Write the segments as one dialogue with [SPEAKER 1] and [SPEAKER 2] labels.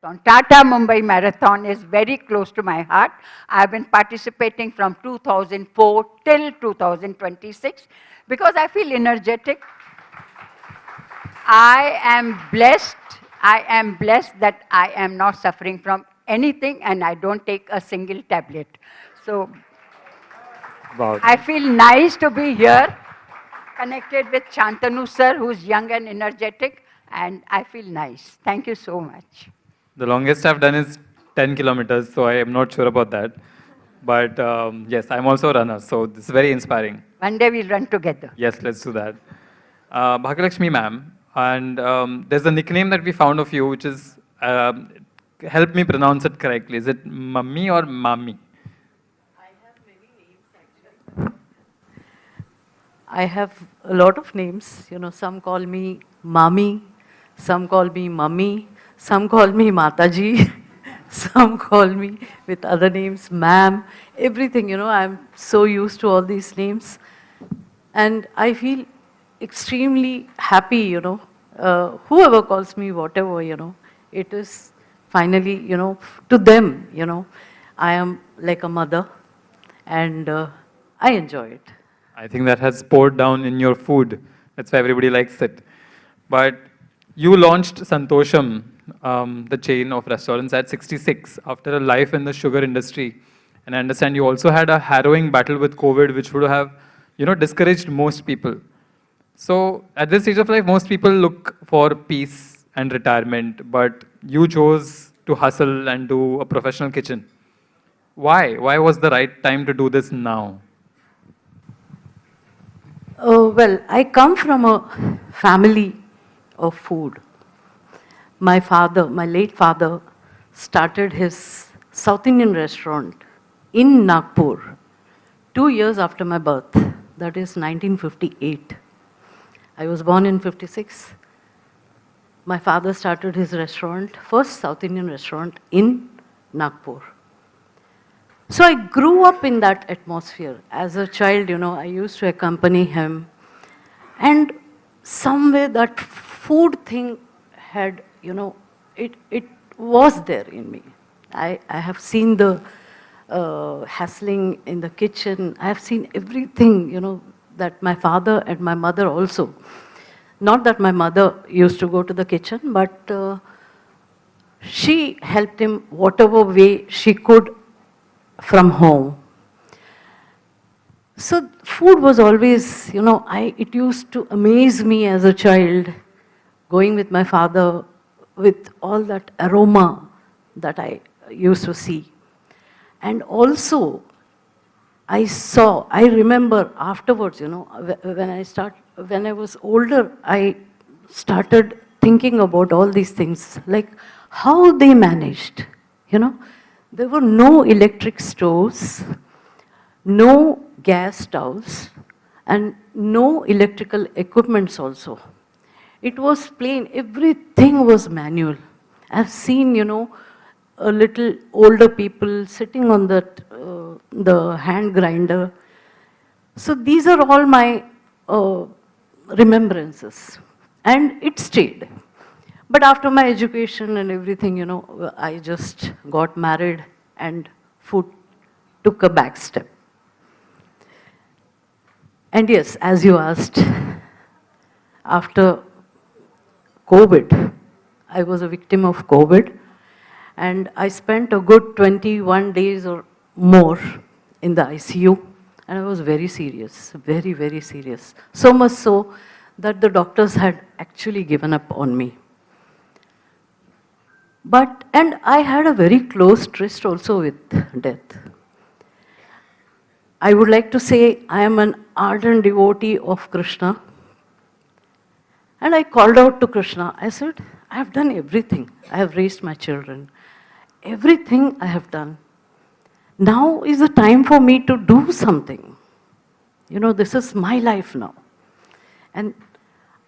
[SPEAKER 1] Tata Mumbai Marathon is very close to my heart. I've been participating from 2004 till 2026 because I feel energetic. I am blessed. I am blessed that I am not suffering from anything and I don't take a single tablet. So
[SPEAKER 2] Wow.
[SPEAKER 1] I feel nice to be here, connected with Shantanu sir, who's young and energetic, and I feel nice. Thank you so much.
[SPEAKER 2] The longest I've done is 10 kilometers, so I am not sure about that. But yes, I'm also a runner, so this is very inspiring.
[SPEAKER 1] One day we'll run together.
[SPEAKER 2] Yes, let's do that. Bhagalakshmi ma'am, and there's a nickname that we found of you, which is, help me pronounce it correctly. Is it mummy or mami?
[SPEAKER 3] I have a lot of names. You know, some call me Mami, some call me Mummy, some call me Mataji, some call me with other names, Ma'am, everything. You know, I'm so used to all these names. And I feel extremely happy, you know. Whoever calls me whatever, you know, it is finally, you know, to them, you know, I am like a mother and I enjoy it.
[SPEAKER 2] I think that has poured down in your food. That's why everybody likes it. But you launched Santosham, the chain of restaurants, at 66 after a life in the sugar industry. And I understand you also had a harrowing battle with COVID, which would have, discouraged most people. So at this stage of life, most people look for peace and retirement, but you chose to hustle and do a professional kitchen. Why? Why was the right time to do this now?
[SPEAKER 3] Well, I come from a family of food. My father, my late father, started his South Indian restaurant in Nagpur 2 years after my birth. That is 1958. I was born in 56. My father started his restaurant, first South Indian restaurant in Nagpur. So I grew up in that atmosphere. As a child, you know, I used to accompany him. And somewhere that food thing had, you know, it was there in me. I have seen the hassling in the kitchen. I have seen everything, you know, that my father and my mother also. Not that my mother used to go to the kitchen, but she helped him whatever way she could from home. So food was always, you know, it used to amaze me as a child, going with my father with all that aroma that I used to see. And also, I remember afterwards, you know, when I was older, I started thinking about all these things, like how they managed, you know. There were no electric stoves, no gas stoves, and no electrical equipments also. It was plain, everything was manual. I've seen, you know, a little older people sitting on the hand grinder. So these are all my remembrances. And it stayed. But after my education and everything, you know, I just got married and food took a back step. And yes, as you asked, after COVID, I was a victim of COVID, and I spent a good 21 days or more in the ICU, and I was very serious, very, very serious. So much so that the doctors had actually given up on me. And I had a very close tryst also with death. I would like to say I am an ardent devotee of Krishna. And I called out to Krishna. I said, I have done everything. I have raised my children. Everything I have done. Now is the time for me to do something. You know, this is my life now. And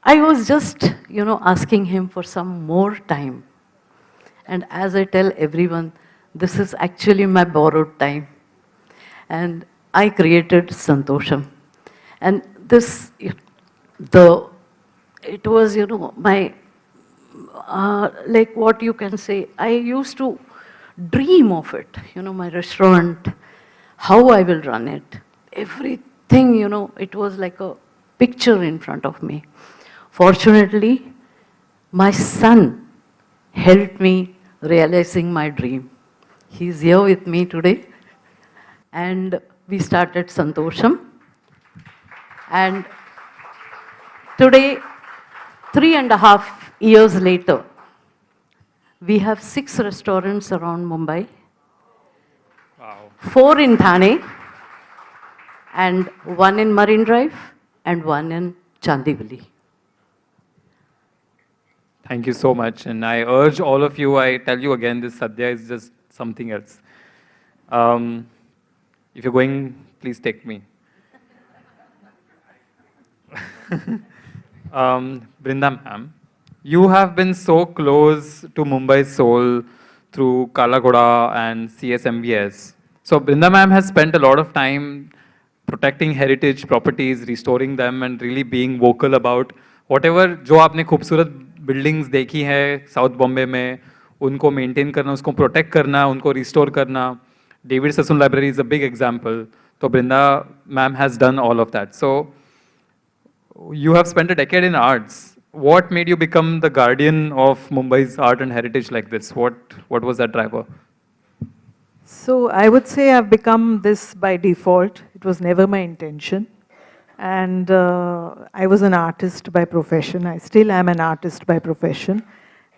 [SPEAKER 3] I was just, you know, asking him for some more time. And as I tell everyone, this is actually my borrowed time. And I created Santosham. And it was, you know, like what you can say, I used to dream of it, my restaurant, how I will run it. Everything, it was like a picture in front of me. Fortunately, my son helped me realizing my dream. He's here with me today. And we started Santosham. And today, 3.5 years later, we have 6 restaurants around Mumbai,
[SPEAKER 2] Wow.
[SPEAKER 3] 4 in Thane, and 1 in Marine Drive, and 1 in Chandivali.
[SPEAKER 2] Thank you so much. And I urge all of you, I tell you again, this Sadhya is just something else. Um, if you're going, please take me. Brinda ma'am, you have been so close to Mumbai's soul through Kalagoda and CSMVS. So Brinda ma'am has spent a lot of time protecting heritage properties, restoring them, and really being vocal about whatever जो आपने खूबसूरत buildings देखी है south Bombay में उनको maintain करना उसको protect करना उनको रिस्टोर करना David Sassoon library is a big example तो Brinda ma'am has done all of that so you have spent a decade in arts. What made you become the guardian of Mumbai's art and heritage like this? What was that driver?
[SPEAKER 4] So I would say I've become this by default. It was never my intention. And I was an artist by profession. I still am an artist by profession.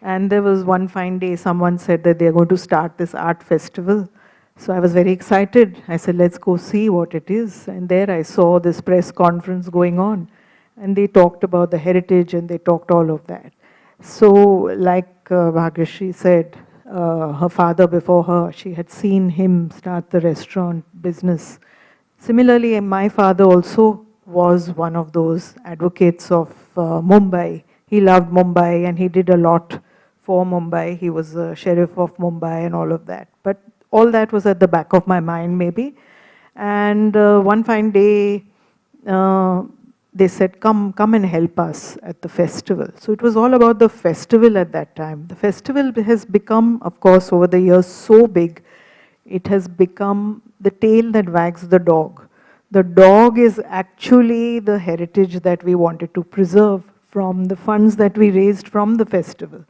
[SPEAKER 4] And there was one fine day someone said that they're going to start this art festival. So I was very excited. I said, let's go see what it is. And there I saw this press conference going on. And they talked about the heritage and they talked all of that. So like Bhagyashree said, her father before her, she had seen him start the restaurant business. Similarly, my father also was one of those advocates of Mumbai. He loved Mumbai and he did a lot for Mumbai. He was a sheriff of Mumbai and all of that. But all that was at the back of my mind maybe. And one fine day, they said, come and help us at the festival. So it was all about the festival at that time. The festival has become, of course, over the years so big, it has become the tail that wags the dog. The dog is actually the heritage that we wanted to preserve from the funds that we raised from the festival.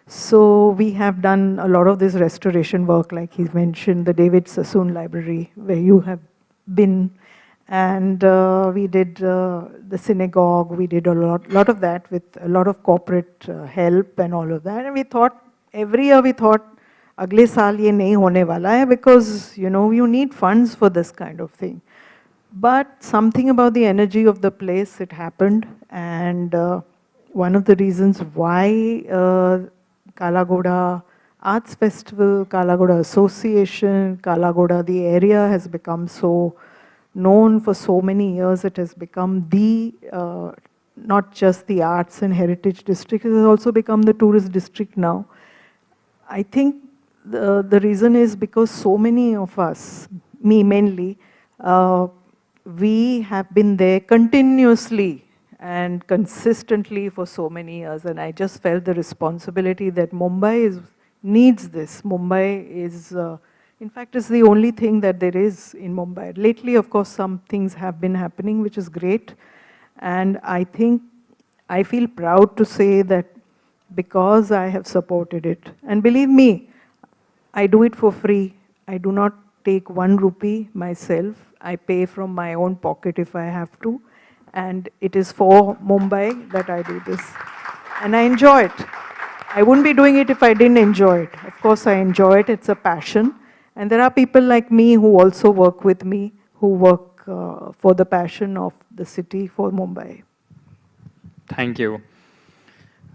[SPEAKER 4] So we have done a lot of this restoration work, like he mentioned, the David Sassoon Library, where you have been. And we did the synagogue, we did a lot of that with a lot of corporate help and all of that. And we thought, every year we thought, agle saal ye nahi hone wala hai, because you need funds for this kind of thing. But something about the energy of the place, it happened. And one of the reasons why Kalagoda Arts Festival, Kalagoda Association, Kalagoda, the area has become so known for so many years. It has become the, not just the arts and heritage district, it has also become the tourist district now. I think the reason is because so many of us, me mainly, we have been there continuously and consistently for so many years, and I just felt the responsibility that Mumbai needs this. Mumbai is in fact, it's the only thing that there is in Mumbai. Lately, of course, some things have been happening, which is great. And I think, I feel proud to say that because I have supported it, and believe me, I do it for free. I do not take 1 rupee myself. I pay from my own pocket if I have to. And it is for Mumbai that I do this. And I enjoy it. I wouldn't be doing it if I didn't enjoy it. Of course, I enjoy it. It's a passion. And there are people like me who also work with me, who work for the passion of the city, for Mumbai.
[SPEAKER 2] Thank you.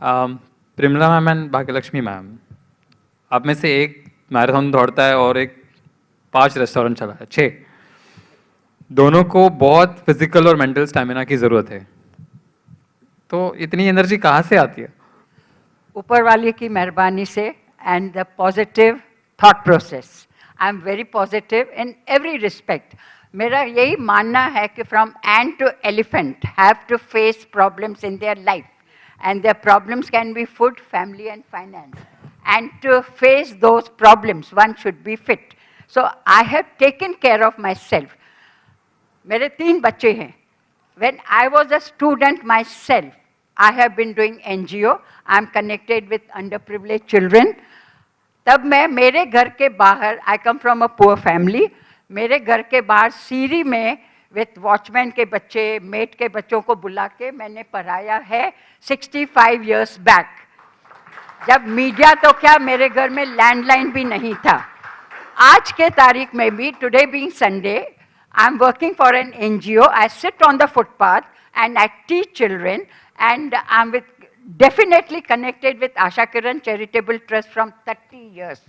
[SPEAKER 2] Primla ma'am and Bhagyalakshmi ma'am, आप में से एक marathon दौड़ता है और एक 5 restaurant चला है 6 दोनों को बहुत फिजिकल और मेंटल स्टैमिना की ज़रूरत है तो इतनी एनर्जी कहाँ से आती है
[SPEAKER 1] ऊपर वाले की मेहरबानी से and the positive thought process. I'm very positive in every respect. मेरा यही मानना है कि from ant to elephant have to face problems in their life. and their problems can be food, family, and finance. And to face those problems, one should be fit. So I have taken care of myself. मेरे 3 बच्चे हैं. When I was a student myself, I have been doing NGO. I'm connected with underprivileged children. तब मैं मेरे घर के बाहर, I come from a poor family, मेरे घर के बाहर सीरी में विथ वॉचमैन के बच्चे, मेट के बच्चों को बुला के मैंने पढ़ाया है 65 years बैक. जब मीडिया तो क्या, मेरे घर में लैंडलाइन भी नहीं था. आज के तारीख में भी, today being Sunday, I am working for an NGO. I sit on the footpath and I teach children, and I'm definitely connected with Asha Kiran Charitable Trust from 30 years.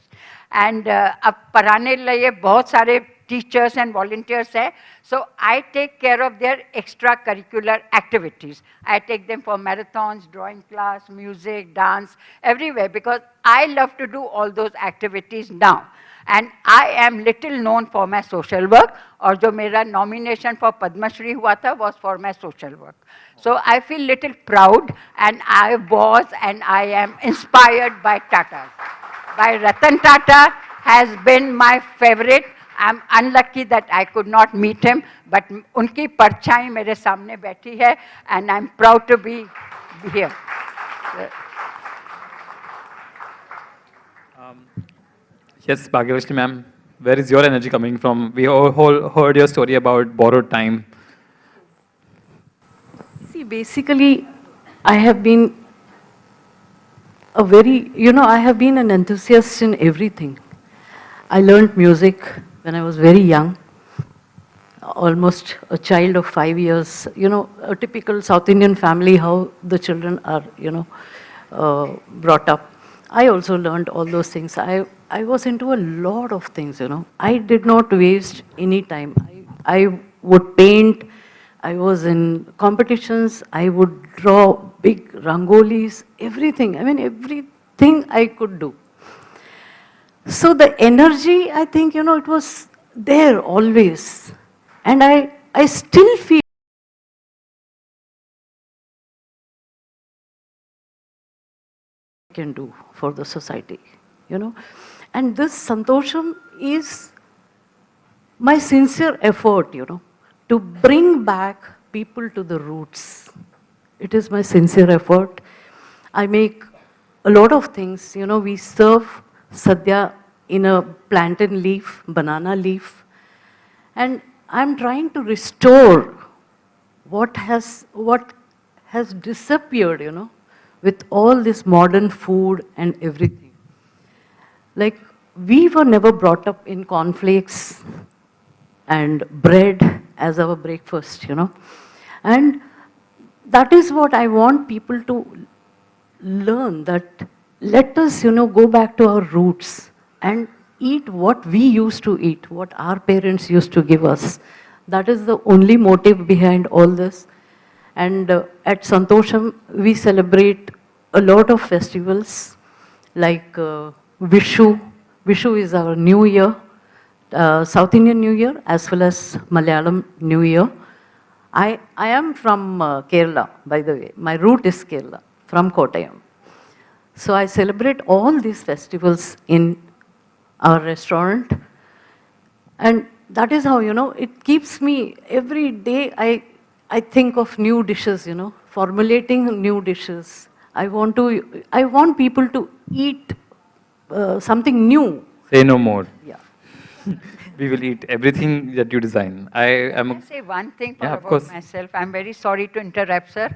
[SPEAKER 1] And अब पढ़ाने लिए बहुत सारे teachers and volunteers हैं, so I take care of their extracurricular activities. I take them for marathons, drawing class, music, dance, everywhere, because I love to do all those activities now. And I am little known for my social work, और जो मेरा nomination for Padma Shri हुआ था was for my social work. So I feel little proud, and I was and I am inspired by Tata. By Ratan Tata has been my favorite. I'm unlucky that I could not meet him, but उनकी परछाई मेरे सामने बैठी है, and I'm proud to be here.
[SPEAKER 2] Yes, Bhagyavashri ma'am, where is your energy coming from? We all heard your story about borrowed time.
[SPEAKER 3] See, basically, I have been I have been an enthusiast in everything. I learned music when I was very young, almost a child of 5 years. A typical South Indian family, how the children are, brought up. I also learned all those things. I was into a lot of things, I did not waste any time. I would paint. I was in competitions. I would draw big rangolis, everything. I mean, everything I could do. So the energy, I think, it was there always. And I still feel I can do for the society, And this Santosham is my sincere effort, to bring back people to the roots. It is my sincere effort. I make a lot of things. We serve sadhya in a plantain leaf, banana leaf. And I'm trying to restore what has disappeared, with all this modern food and everything. Like, we were never brought up in cornflakes and bread as our breakfast, And that is what I want people to learn, that let us, go back to our roots and eat what we used to eat, what our parents used to give us. That is the only motive behind all this. And at Santosham, we celebrate a lot of festivals like Vishu. Vishu is our New Year, South Indian New Year as well as Malayalam New Year. I am from Kerala, by the way. My root is Kerala, from Kottayam. So I celebrate all these festivals in our restaurant. And that is how, it keeps me, every day I think of new dishes, formulating new dishes. I want people to eat something new.
[SPEAKER 2] Say no more.
[SPEAKER 3] Yeah.
[SPEAKER 2] We will eat everything that you design.
[SPEAKER 1] Can I say one thing
[SPEAKER 2] of
[SPEAKER 1] about
[SPEAKER 2] course.
[SPEAKER 1] myself? I'm very sorry to interrupt, sir.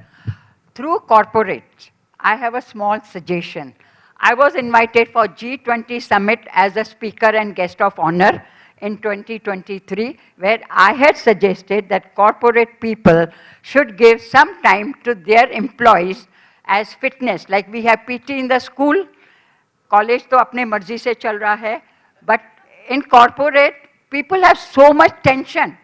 [SPEAKER 1] Through corporate, I have a small suggestion. I was invited for G20 Summit as a speaker and guest of honor in 2023, where I had suggested that corporate people should give some time to their employees as fitness. Like we have PT in the school, college to apne marzi se chal raha hai, but in corporate, people have so much tension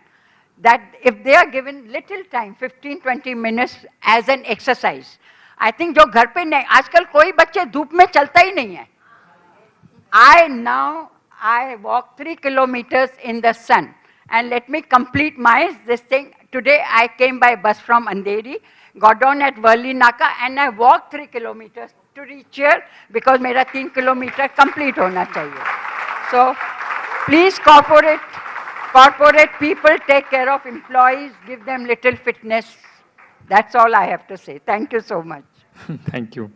[SPEAKER 1] that if they are given little time, 15-20 minutes as an exercise, I think जो घर पे नहीं, आजकल कोई बच्चे धूप में चलता ही नहीं है. I walk 3 kilometers in the sun, and let me complete this thing. Today I came by bus from Andheri. got on at Worli Naka and I walked 3 kilometers to reach here because मेरा 3 kilometer complete होना चाहिए. So please corporate people take care of employees, give them little fitness. That's all I have to say. Thank you so much.
[SPEAKER 2] Thank you.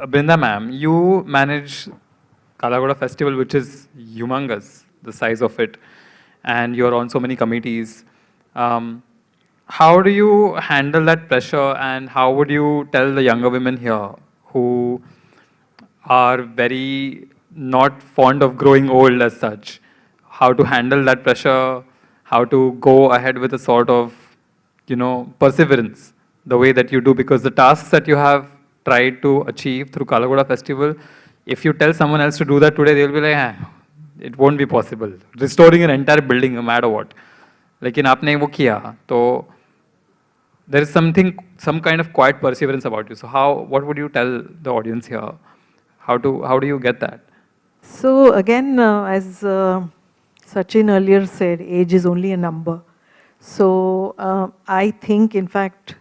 [SPEAKER 2] Brinda ma'am, you manage Kalagoda Festival, which is humongous, the size of it, and you're on so many committees. How do you handle that pressure, and how would you tell the younger women here who are very not fond of growing old as such, how to handle that pressure, how to go ahead with a sort of, perseverance, the way that you do, because the tasks that you have tried to achieve through Kalagoda Festival, if you tell someone else to do that today, they'll be like, it won't be possible. Restoring an entire building, no matter what. लेकिन आपने वो किया, तो there is some kind of quiet perseverance about you. So what would you tell the audience here? How do you get that?
[SPEAKER 4] So again, as Sachin earlier said, age is only a number. So I think, in fact,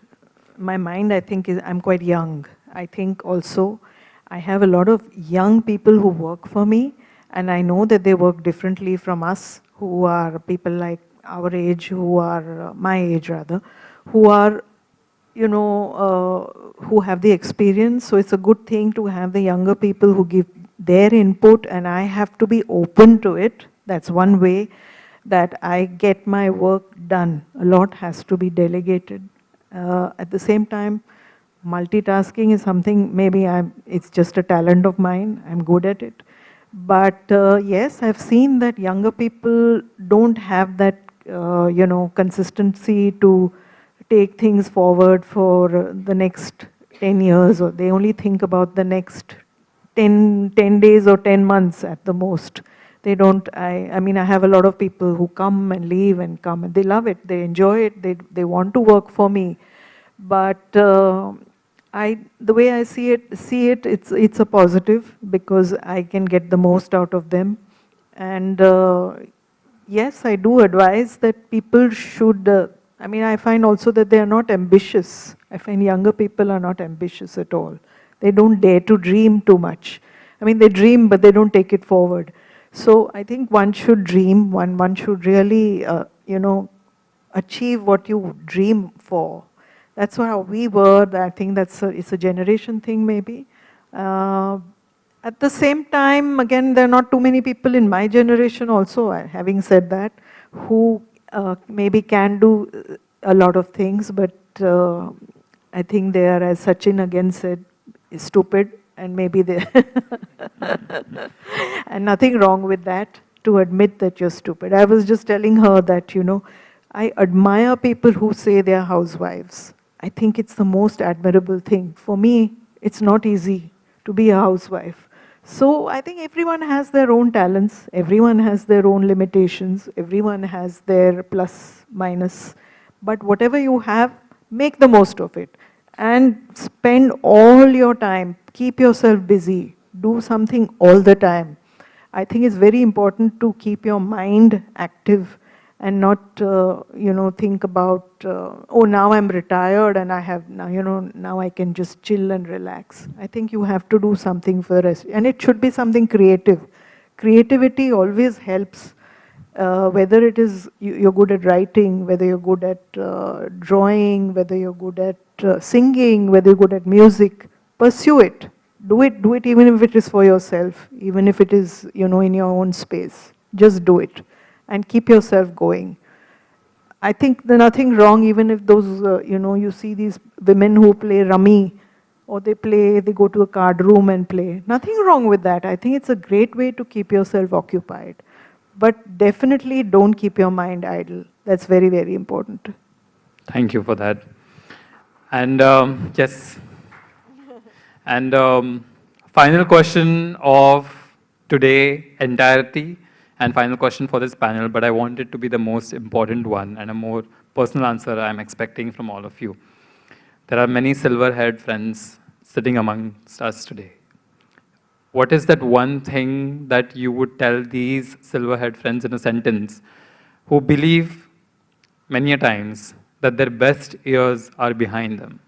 [SPEAKER 4] my mind, I think, I'm quite young. I think also I have a lot of young people who work for me, and I know that they work differently from us, who are people like our age, who are my age rather, who are, who have the experience. So it's a good thing to have the younger people who give their input, and I have to be open to it. That's one way that I get my work done. A lot has to be delegated. At the same time, multitasking is something, maybe it's just a talent of mine, I'm good at it. But yes, I've seen that younger people don't have that, consistency to take things forward for the next 10 years, or they only think about the next 10 days or 10 months at the most. They don't, I mean, I have a lot of people who come and leave and come, and they love it, they enjoy it, they want to work for me. But the way I see it, it's a positive, because I can get the most out of them. And yes, I do advise that people should, I find also that they are not ambitious. I find younger people are not ambitious at all. They don't dare to dream too much. They dream, but they don't take it forward. So I think one should dream, one should really, achieve what you dream for. That's how we were. I think it's a generation thing maybe. At the same time, again, there are not too many people in my generation also, having said that, who maybe can do a lot of things, but I think they are, as Sachin again said, stupid, and maybe they and nothing wrong with that, to admit that you're stupid. I was just telling her that, I admire people who say they're housewives. I think it's the most admirable thing. For me, it's not easy to be a housewife. So I think everyone has their own talents, everyone has their own limitations, everyone has their plus, minus. But whatever you have, make the most of it. And spend all your time, keep yourself busy, do something all the time. I think it's very important to keep your mind active and not, think about, oh, now I'm retired and I have, now I can just chill and relax. I think you have to do something for the rest. And it should be something creative. Creativity always helps, whether it is you're good at writing, whether you're good at drawing, whether you're good at singing, whether you're good at music. Pursue it. Do it even if it is for yourself, even if it is, in your own space. Just do it. And keep yourself going. I think there's nothing wrong, even if those, you see these women who play rummy, or they go to a card room and play. Nothing wrong with that. I think it's a great way to keep yourself occupied. But definitely don't keep your mind idle. That's very, very important.
[SPEAKER 2] Thank you for that. And yes. And final question of today entirety, and final question for this panel, but I want it to be the most important one and a more personal answer I'm expecting from all of you. There are many silver-haired friends sitting amongst us today. What is that one thing that you would tell these silver-haired friends in a sentence who believe many a times that their best years are behind them.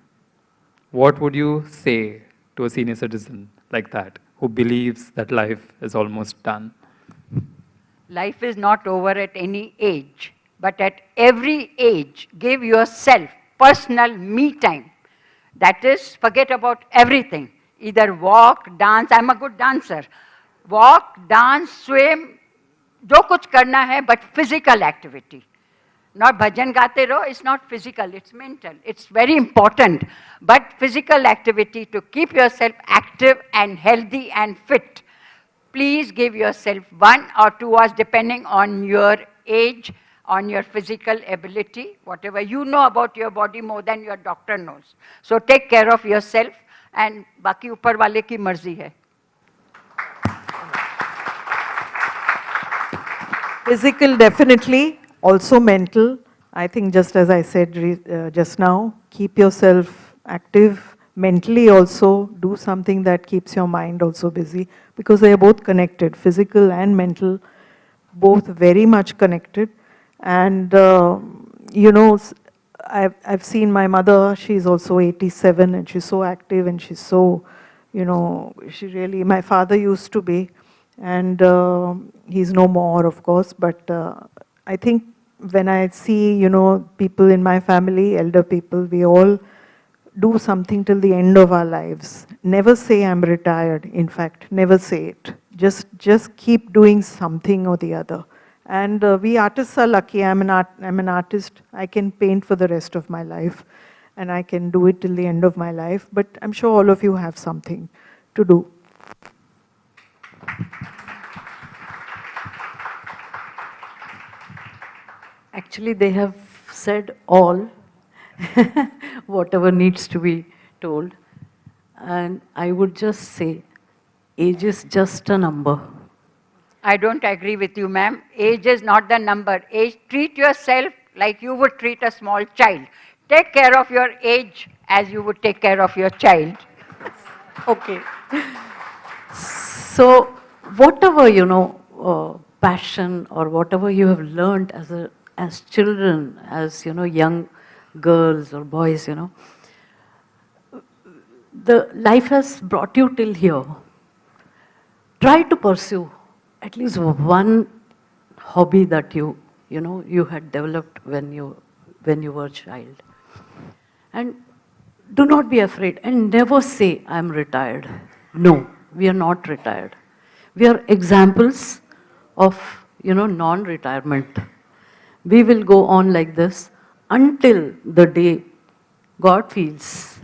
[SPEAKER 2] What would you say to a senior citizen like that who believes that life is almost done?
[SPEAKER 1] Life is not over at any age, but at every age, give yourself personal me time. That is, forget about everything. Either walk, dance, I'm a good dancer. Walk, dance, swim, जो कुछ करना है, but physical activity. Not bhajan gaate raho, it's not physical, it's mental. It's very important. But physical activity to keep yourself active and healthy and fit. Please give yourself 1 or 2 hours depending on your age, on your physical ability, whatever you know about your body more than your doctor knows. So take care of yourself and baki upar wale ki marzi hai.
[SPEAKER 4] Physical, definitely. Also mental. I think just as I said just now, keep yourself active. Mentally also, do something that keeps your mind also busy, because they are both connected. Physical and mental, both very much connected. And, you know, I've seen my mother, she's also 87, and she's so active, and she's so, you know, she really, my father used to be, and he's no more, of course, but I think when I see, you know, people in my family, elder people, we all do something till the end of our lives. Never say I'm retired, in fact, never say it. Just keep doing something or the other. And we artists are lucky. I'm an artist. I can paint for the rest of my life, and I can do it till the end of my life. But I'm sure all of you have something to do.
[SPEAKER 3] Actually, they have said all, whatever needs to be told. And I would just say, age is just a number.
[SPEAKER 1] I don't agree with you, ma'am. Age is not the number. Age, treat yourself like you would treat a small child. Take care of your age as you would take care of your child.
[SPEAKER 3] Okay. So, whatever, you know, passion or whatever you have learned as children, as, you know, young girls or boys, you know, the life has brought you till here. Try to pursue at least one hobby that you know, you had developed when you were a child. And do not be afraid and never say, I'm retired. No, we are not retired. We are examples of, you know, non-retirement. We will go on like this until the day God feels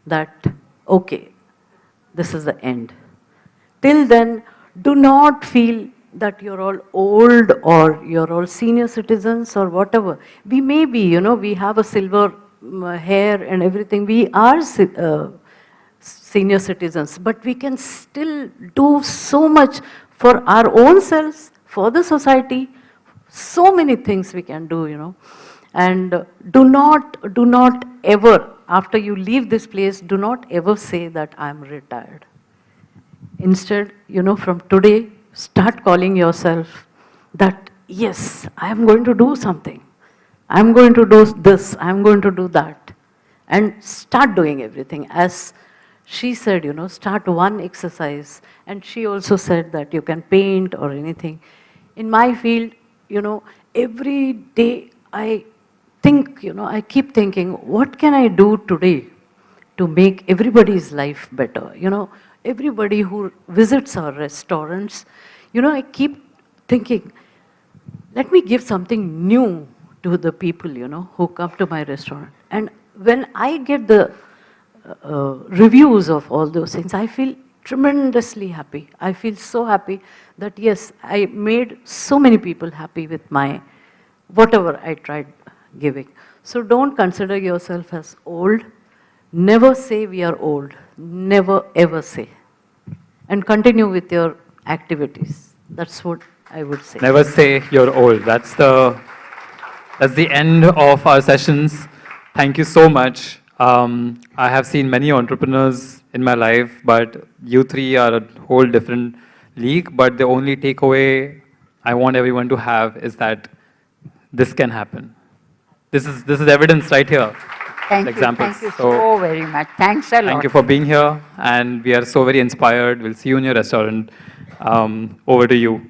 [SPEAKER 3] that, okay, this is the end. Till then, do not feel that you're all old or you're all senior citizens or whatever. We may be, you know, we have a silver hair and everything. We are senior citizens, but we can still do so much for our own selves, for the society. So many things we can do, you know. And do not ever, after you leave this place, do not ever say that I'm retired. Instead, you know, from today, start calling yourself that, yes, I am going to do something. I'm going to do this, I'm going to do that. And start doing everything. As she said, you know, start one exercise. And she also said that you can paint or anything. In my field, you know, every day I think, you know, I keep thinking, what can I do today to make everybody's life better? You know, everybody who visits our restaurants, you know, I keep thinking, let me give something new to the people, you know, who come to my restaurant. And when I get the reviews of all those things, I feel tremendously happy. I feel so happy that, yes, I made so many people happy with my, whatever I tried giving. So don't consider yourself as old. Never say we are old. Never ever say. And continue with your activities. That's what I would say.
[SPEAKER 2] Never say you're old. That's the end of our sessions. Thank you so much. I have seen many entrepreneurs in my life, but you three are a whole different league. But the only takeaway I want everyone to have is that this can happen. This is evidence right here. Examples.
[SPEAKER 1] Thank you so very much. Thanks a lot.
[SPEAKER 2] Thank you for being here, and we are so very inspired. We'll see you in your restaurant. Over to you.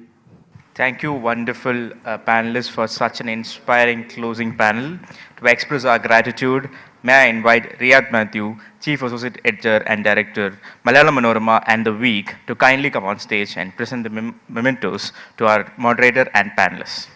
[SPEAKER 5] Thank you, wonderful panelists, for such an inspiring closing panel. To express our gratitude, may I invite Riyad Matthew, Chief Associate Editor and Director, Malayalam Manorama and The Week, to kindly come on stage and present the mementos to our moderator and panelists.